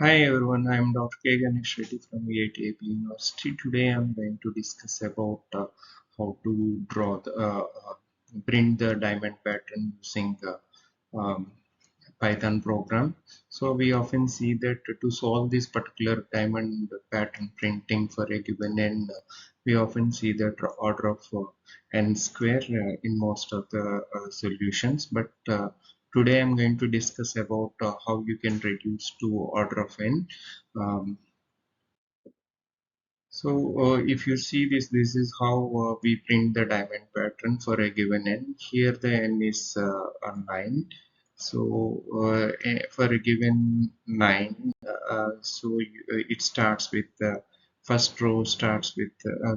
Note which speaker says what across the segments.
Speaker 1: Hi everyone, I am Dr. K. Ganesh Reddy from VIT University. Today I am going to discuss about how to print the diamond pattern using um, Python program. So we often see that to solve this particular diamond pattern printing for a given n, we often see that order of n square in most of the solutions. But today I'm going to discuss about how you can reduce to order of n. Um, if you see this is how we print the diamond pattern for a given n. Here the n is a 9. For a given 9, it starts with the first row starts with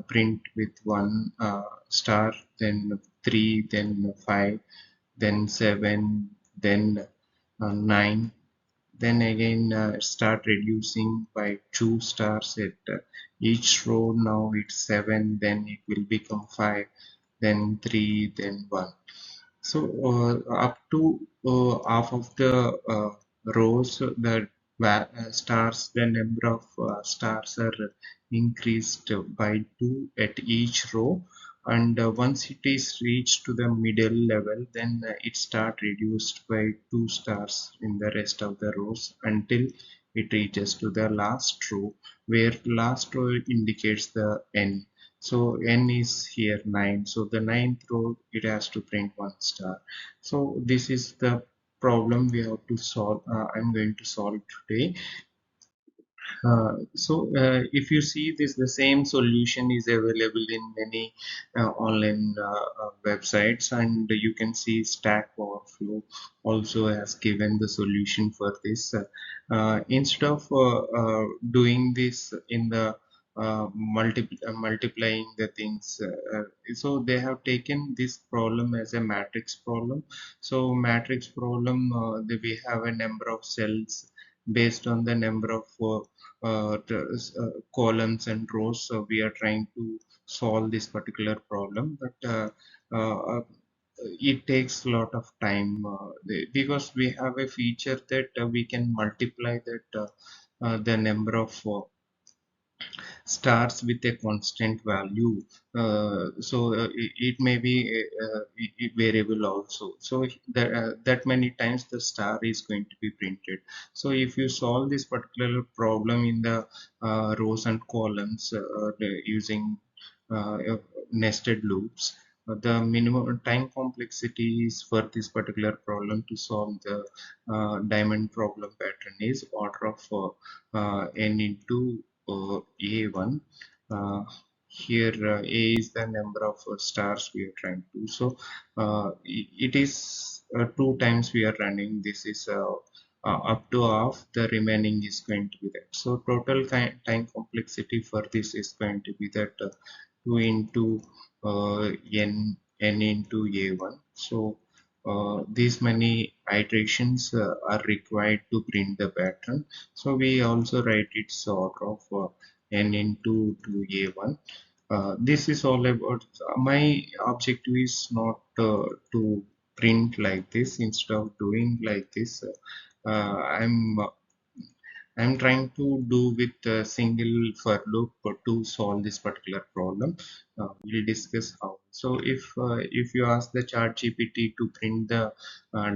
Speaker 1: print with 1 star, then 3, then 5, then 7, then 9, then again start reducing by 2 stars at each row. Now it's 7, then it will become 5, then 3, then 1. So up to half of the rows, the stars, the number of stars are increased by 2 at each row, and once it is reached to the middle level, then it start reduced by 2 stars in the rest of the rows until it reaches to the last row, where last row indicates the n. So n is here 9, so the ninth row it has to print 1 star. So this is the problem we have to solve. I'm going to solve today. If you see this, the same solution is available in many online websites, and you can see Stack Overflow also has given the solution for this. Instead of doing this in the multiplying the things, so they have taken this problem as a matrix problem. So matrix problem, we have a number of cells based on the number of columns and rows. So we are trying to solve this particular problem, but it takes a lot of time because we have a feature that we can multiply the number of stars with a constant value. It may be a variable also. So that many times the star is going to be printed. So if you solve this particular problem in the rows and columns using nested loops, the minimum time complexity is for this particular problem to solve the diamond problem pattern is order of n into a1. uh, Here a is the number of stars we are trying to. So it is 2 times we are running. This is up to half, the remaining is going to be that. So total time complexity for this is going to be that 2 into n into a1. So these many iterations are required to print the pattern. So we also write it sort of n into 2a1. This is all about, my objective is not to print like this. Instead of doing like this, I'm trying to do with a single for loop to solve this particular problem. We'll discuss how. So if you ask the chat GPT to print the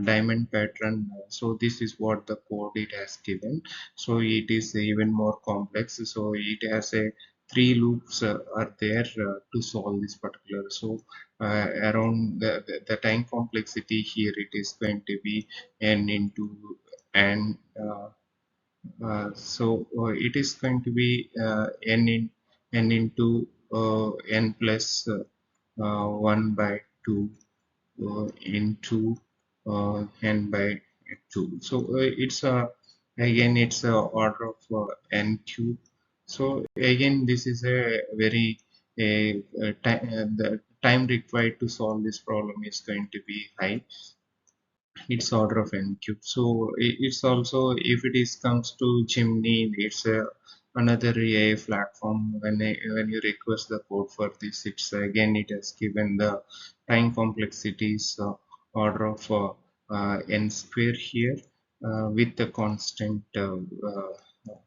Speaker 1: diamond pattern, so this is what the code it has given. So it is even more complex. So it has a three loops are there to solve this particular. So around the time complexity here, it is going to be n into n. It is going to be n into n plus 1 by 2 into n by 2. So again it's a order of n cube. So again this is a very time, the time required to solve this problem is going to be high. It's order of n cube. So it's also, if it is comes to Gemini, it's another AI platform. When you request the code for this, it's again it has given the time complexities order of n square here. with the constant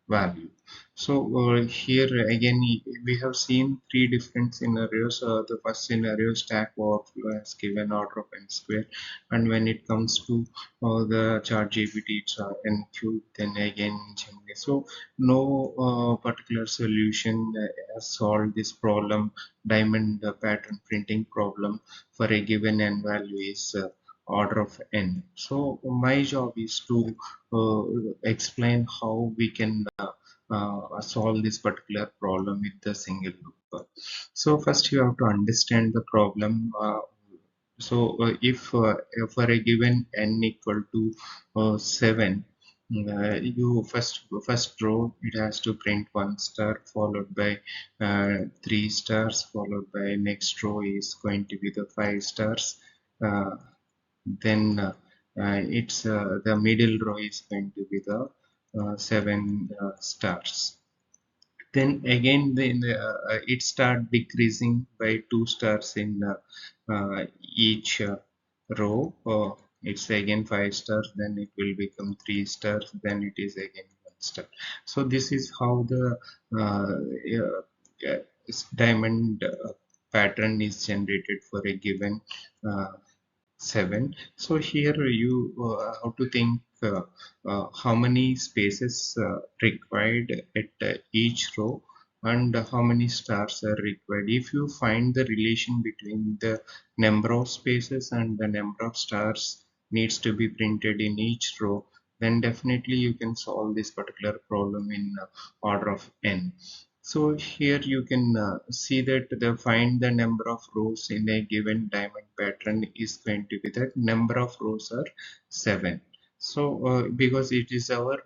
Speaker 1: value. So here again we have seen three different scenarios. The first scenario, Stack Overflow has given order of n square, and when it comes to the ChatGPT, it's n cube. Then again Gemini. So no particular solution has solved this problem, diamond pattern printing problem, for a given n value is order of n. So my job is to uh, explain how we can solve this particular problem with the single loop. So first you have to understand the problem. If for a given n equal to 7, you first row it has to print 1 star followed by 3 stars, followed by next row is going to be the 5 stars. Uh, then it's the middle row is going to be the 7 stars. Then again it start decreasing by 2 stars in each row. It's again 5 stars, then it will become 3 stars, then it is again 1 star. So this is how the diamond pattern is generated for a given uh, 7. So here you have to think how many spaces required at each row, and how many stars are required. If you find the relation between the number of spaces and the number of stars needs to be printed in each row, then definitely you can solve this particular problem in order of n. So here you can see that the find the number of rows in a given diamond pattern is going to be that number of rows are 7. So because it is our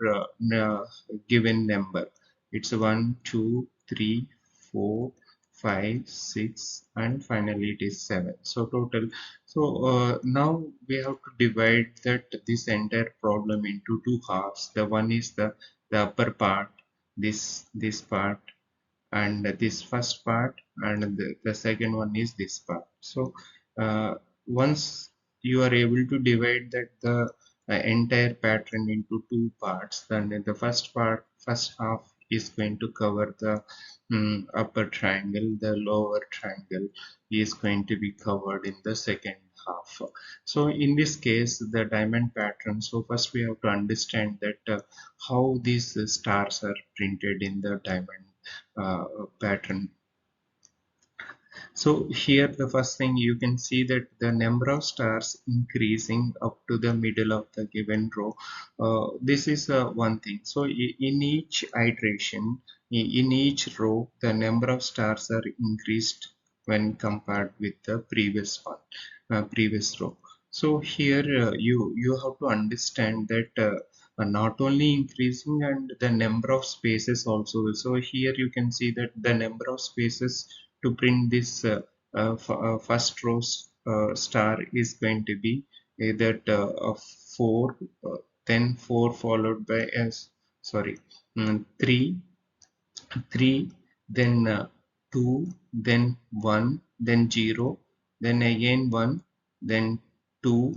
Speaker 1: given number, it's 1, 2, 3, 4, 5, 6, and finally it is 7. So total. So now we have to divide that this entire problem into two halves. The one is the upper part, this part, and this first part, and the second one is this part. So once you are able to divide that the entire pattern into two parts, then the first half is going to cover the upper triangle, the lower triangle is going to be covered in the second half. So in this case the diamond pattern, so first we have to understand that how these stars are printed in the diamond pattern. So here the first thing you can see that the number of stars increasing up to the middle of the given row. This is one thing. So in each iteration, in each row, the number of stars are increased when compared with the previous one, previous row. So here you have to understand that not only increasing and the number of spaces also. So here you can see that the number of spaces to print this first row star is going to be either 4, then 4 followed by sorry 3, 3, then 2, then 1, then 0, then again 1, then 2,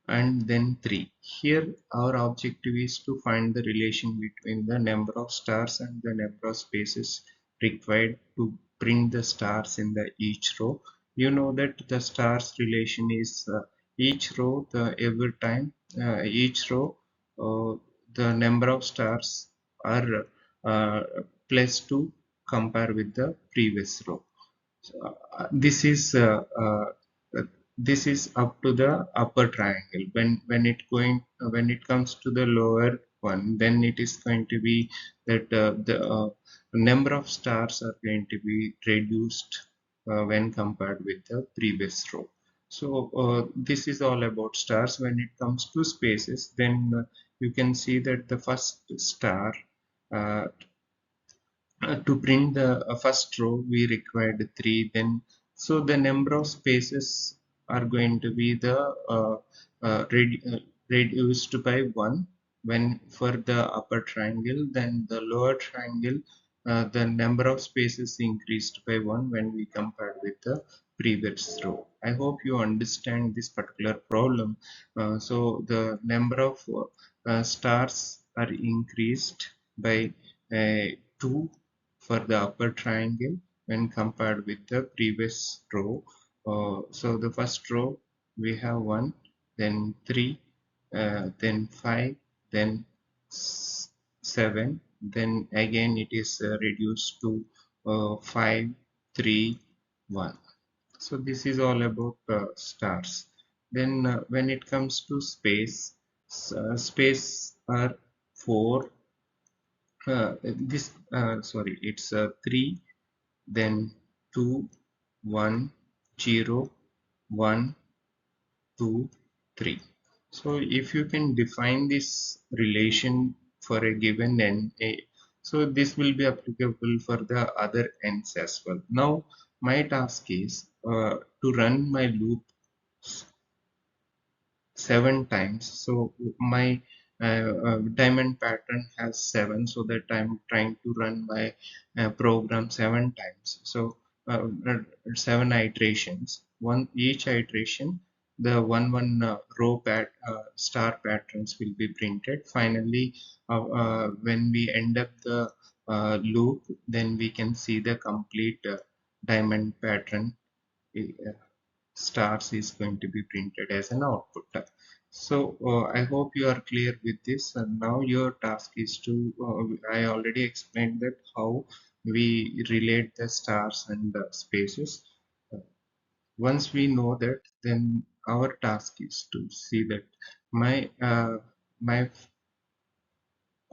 Speaker 1: and then 3. Here our objective is to find the relation between the number of stars and the number of spaces required to print the stars in the each row. You know that the stars relation is each row, the every time each row uh, the number of stars are uh, plus 2 compare with the previous row. So, this is up to the upper triangle. When it comes to the lower one, then it is going to be that the number of stars are going to be reduced when compared with the previous row. So this is all about stars. When it comes to spaces, then you can see that the first star uh, to print the first row we required 3. Then so the number of spaces are going to be the reduced by 1 when for the upper triangle. Then the lower triangle, the number of spaces increased by 1 when we compare with the previous row. I hope you understand this particular problem. So the number of stars are increased by 2 for the upper triangle when compared with the previous row. So the first row we have 1, then 3, then 5, then 7, then again it is reduced to 5, 3, 1. So this is all about stars. Then when it comes to space, space are 4. This sorry, it's 3, then 2, 1, 0, 1, 2, 3. So if you can define this relation for a given n, so this will be applicable for the other n's as well. Now my task is to run my loop 7 times. So my diamond pattern has 7, so that I'm trying to run my program 7 times. So 7 iterations. One each iteration, the one row star patterns will be printed. Finally, when we end up the loop, then we can see the complete diamond pattern uh, stars is going to be printed as an output. So I hope you are clear with this, and now your task is to I already explained that how we relate the stars and the spaces. Once we know that, then our task is to see that my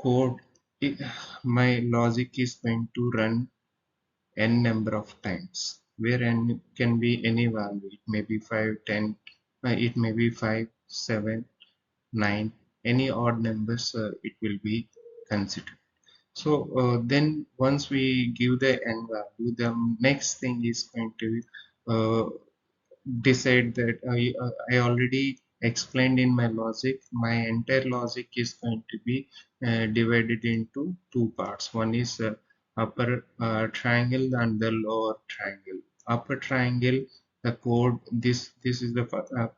Speaker 1: code, my logic is going to run n number of times, where n can be any value. It may be 5, 10, it may be 5, 7, 9, any odd numbers it will be considered. So then once we give the n value, the next thing is going to uh, decide that I already explained in my logic. My entire logic is going to be divided into two parts. One is upper triangle and the lower triangle. Upper triangle, the code, this is the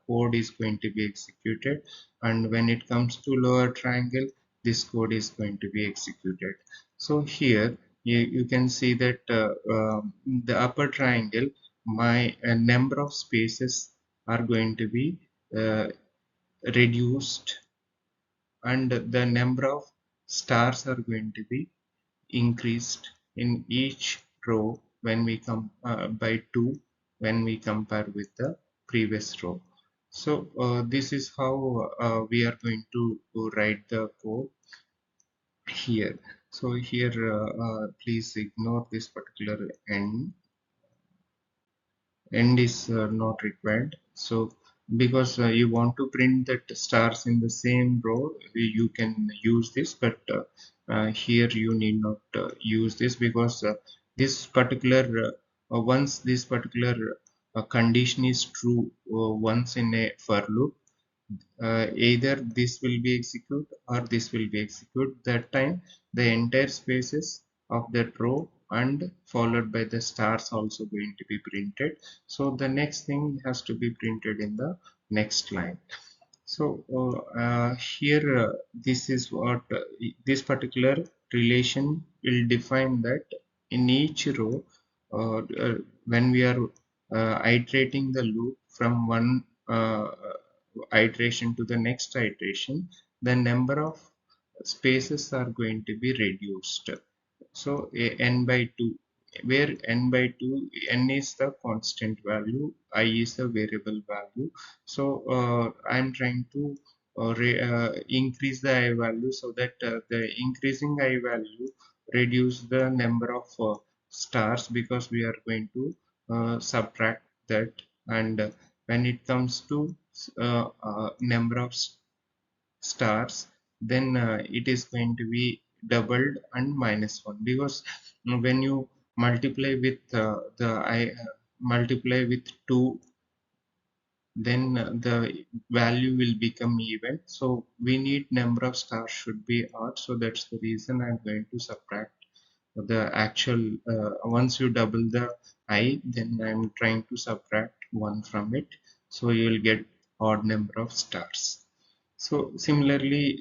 Speaker 1: code is going to be executed, and when it comes to lower triangle, this code is going to be executed. So here you can see that the upper triangle, my number of spaces are going to be uh, reduced, and the number of stars are going to be increased in each row when we come by 2 when we compare with the previous row. So this is how we are going to write the code here. So here please ignore this particular end is not required. So because you want to print that stars in the same row, you can use this, but here you need not use this, because this particular once this particular condition is true once in a for loop, either this will be executed or this will be executed. That time the entire spaces of that row and followed by the stars also going to be printed. So the next thing has to be printed in the next line. So here this is what this particular relation will define that in each row, when we are iterating the loop from one iteration to the next iteration, the number of spaces are going to be reduced. So n by 2, where n by 2, n is the constant value, I is the variable value. So I'm trying to increase the I value, so that the increasing I value reduce the number of stars, because we are going to subtract that. And when it comes to number of stars, then it is going to be doubled and -1, because when you multiply with the I multiply with 2, then the value will become even. So we need number of stars should be odd, so that's the reason I'm going to subtract the actual once you double the I, then I'm trying to subtract 1 from it, so you'll get odd number of stars. So similarly,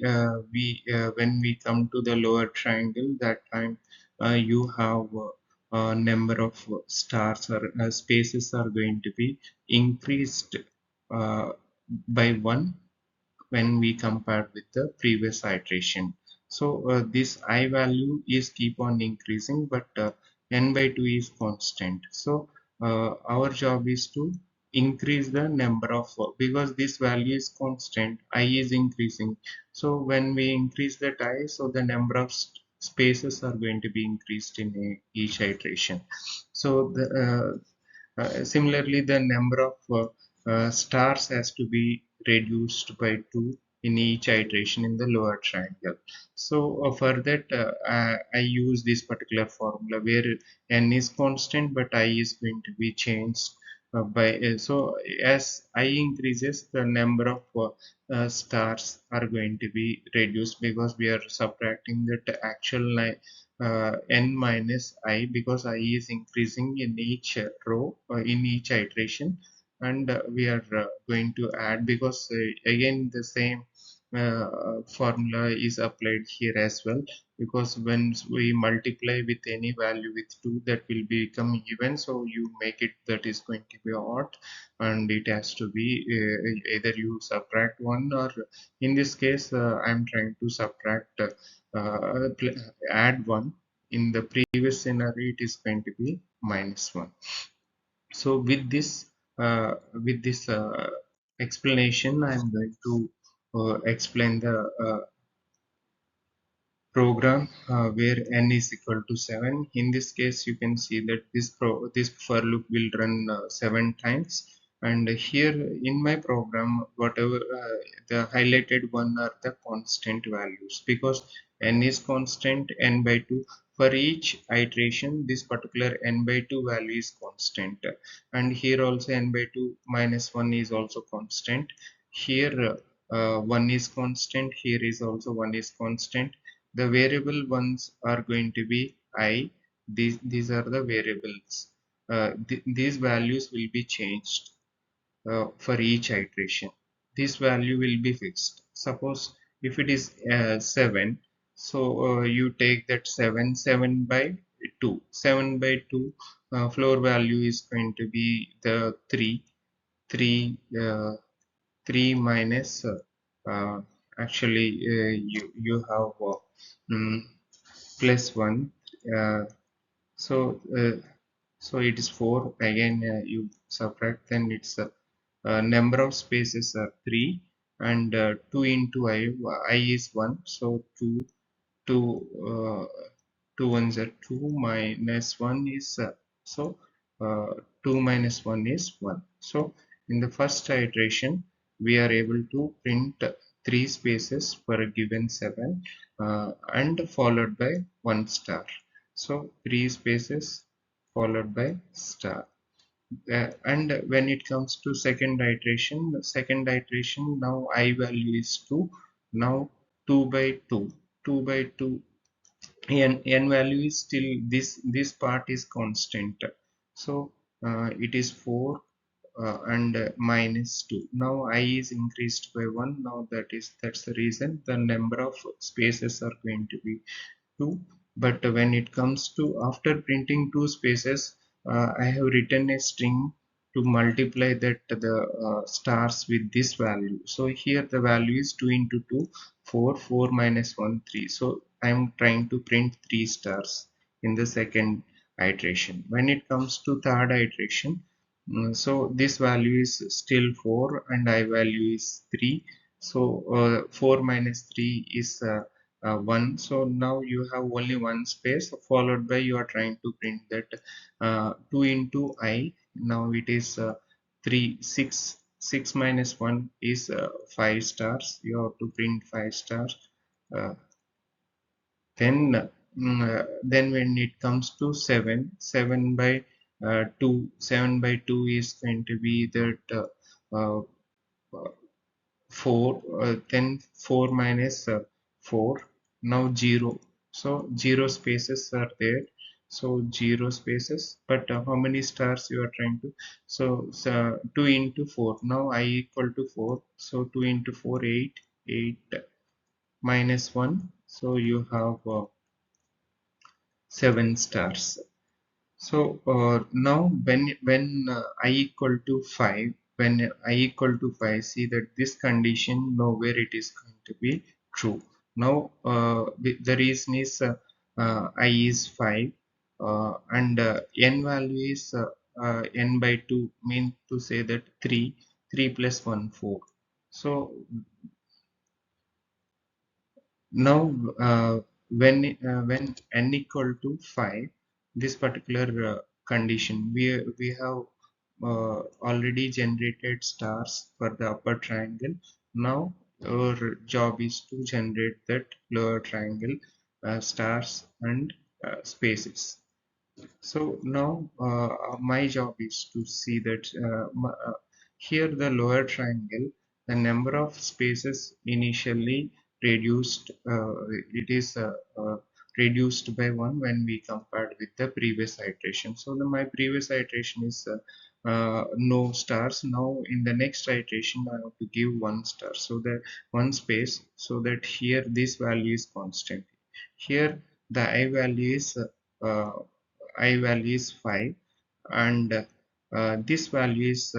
Speaker 1: we when we come to the lower triangle, that time you have a number of stars or spaces are going to be increased uh, by one when we compare with the previous iteration. So this I value is keep on increasing, but n by 2 is constant. So our job is to increase the number of, because this value is constant, I is increasing. So when we increase that I, so the number of spaces are going to be increased in each iteration. So the similarly, the number of stars has to be reduced by 2 in each iteration in the lower triangle. So for that, I use this particular formula where n is constant but I is going to be changed by so as I increases, the number of stars are going to be reduced, because we are subtracting that actual n minus I, because I is increasing in each row in each iteration, and we are going to add, because again the same formula is applied here as well, because when we multiply with any value with 2, that will become even, so you make it that is going to be odd, and it has to be either you subtract 1, or in this case I'm trying to subtract add 1. In the previous scenario it is going to be minus 1. So with this explanation, I'm going to explain the program where n is equal to 7. In this case, you can see that this for loop will run 7 times, and here in my program, whatever the highlighted one are the constant values, because n is constant, n by 2. For each iteration, this particular n by 2 value is constant, and here also n by 2 minus 1 is also constant. Here 1 is constant, here is also 1 is constant. The variable ones are going to be I. These are the variables. These values will be changed for each iteration. This value will be fixed. Suppose if it is 7, so you take that 7 by 2. 7 by 2 floor value is going to be the 3. 3 3 minus uh, actually you have mm, plus 1, uh, so so it is 4 again, you subtract, then it's number of spaces are 3, and 2 into I is 1, so 2 2 2 ones are 2, minus 1 is so uh, 2 minus 1 is 1. So in the first iteration we are able to print 3 spaces for a given 7 and followed by 1 star. So 3 spaces followed by star. And when it comes to second iteration, now I value is 2. Now 2 by 2, 2 by 2, n value is still this part is constant, so it is 4 and minus 2. Now I is increased by 1. Now that's the reason the number of spaces are going to be 2. But when it comes to after printing 2 spaces, I have written a string to multiply that the stars with this value. So here the value is 2 into 2, 4, 4 minus 1, 3. So I am trying to print 3 stars in the second iteration. When it comes to third iteration, so this value is still 4 and I value is 3. So 4 minus 3 is 1. So now you have only one space, followed by you are trying to print that 2 into I. Now it is 3 6. 6 minus 1 is 5 stars. You have to print 5 stars. uh, then when it comes to 7 by 2, 7 by 2 is going to be that uh, 4, then 4 minus 4, now 0. So 0 spaces are there. So 0 spaces, but how many stars you are trying to? So 2 into 4. Now I equal to 4. So 2 into 4, 8. 8 minus 1, so you have 7 stars. So now when I equal to 5, when I equal to 5, see that this condition nowhere it is going to be true. Now the reason is I is 5 and n value is n by 2, mean to say that 3 plus 1 4. So now when n equal to 5, this particular condition, we have already generated stars for the upper triangle. Now our job is to generate that lower triangle stars and spaces. So now my job is to see that here the lower triangle, the number of spaces initially reduced, it is reduced by 1 when we compared with the previous iteration. So my previous iteration is no stars. Now in the next iteration I have to give 1 star, so that 1 space, so that here this value is constant. Here the I value is uh, I value is 5 and this value is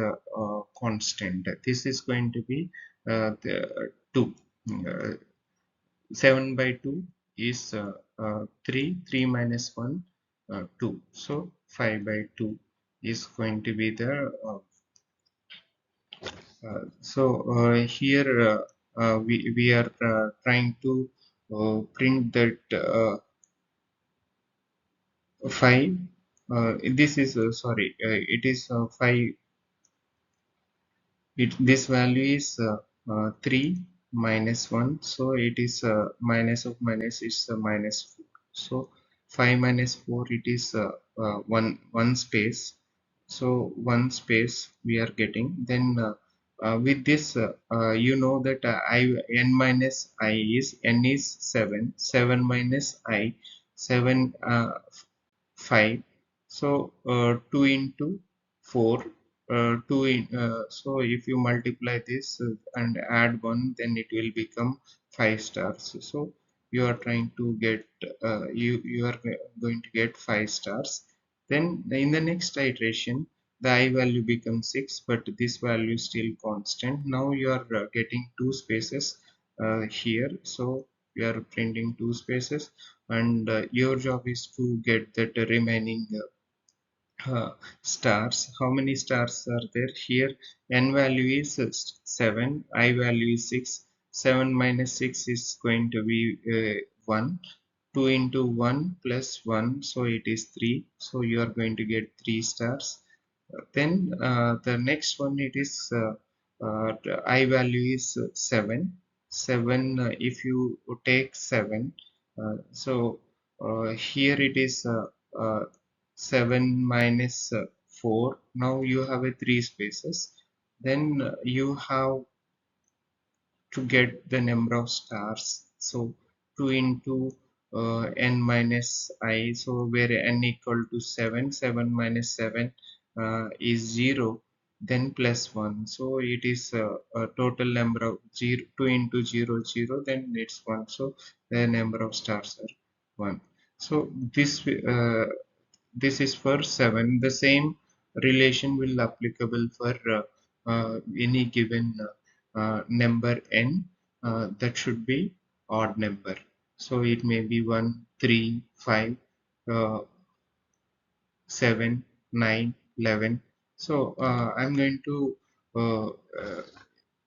Speaker 1: constant. This is going to be 2. Uh, 7 by 2 is 3. 3 minus 1, 2. So 5 by 2 is going to be the here we are trying to print that 5 this is sorry it is 5. This value is 3 minus 1, so it is minus of minus is minus 4. So 5 minus 4, it is one space. So one space we are getting. Then with this you know that I n minus I is n is 7. 7 minus I, 7 5. So 2 into 4, 2 in so if you multiply this and add 1, then it will become 5 stars. So you are trying to get you are going to get 5 stars. Then in the next iteration the I value becomes 6, but this value is still constant. Now you are getting 2 spaces here, so we are printing 2 spaces, and your job is to get that remaining stars. How many stars are there here? N value is 7, I value is 6. 7 minus 6 is going to be 1. 2 into 1 plus 1, so it is 3. So you are going to get 3 stars. Then the next one, it is the I value is 7. 7 if you take 7, so here it is 7 minus 4. Now you have a 3 spaces. Then you have to get the number of stars. So 2 into n minus I, so where n equal to 7, 7 minus 7 is 0, then plus 1. So it is a total number of 0. 2 into 0 0, then it's 1. So the number of stars are 1. So this is for 7. The same relation will applicable for any given number n that should be odd number. So it may be 1, 3, 5, 7, 9, 11. So I'm going to uh, uh,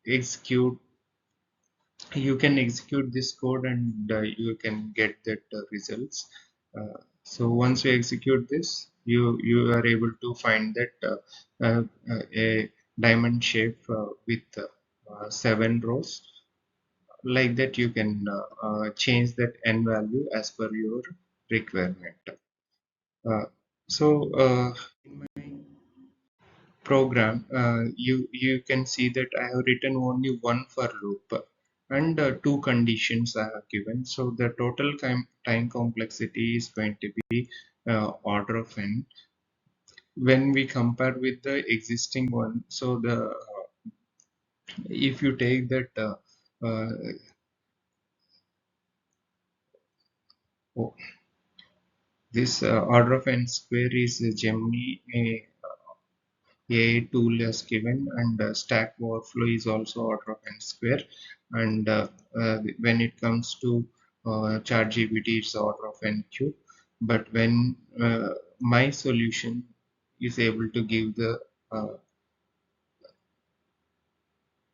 Speaker 1: execute. You can execute this code and you can get that results. So once you execute this, you are able to find that a diamond shape with 7 rows. Like that you can change that n value as per your requirement. So in my program, you can see that I have written only one for loop and 2 conditions I have given. So the total time complexity is going to be order of n. When we compare with the existing one, so the if you take that uh, oh, this order of n square is Gemini AI tool has given, and Stack Overflow is also order of n square. And when it comes to ChatGPT, it's order of n cube. But when my solution is able to give the uh,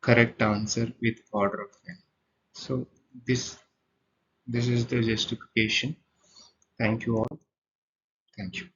Speaker 1: correct answer with order of n. So this is the justification. Thank you all. Thank you.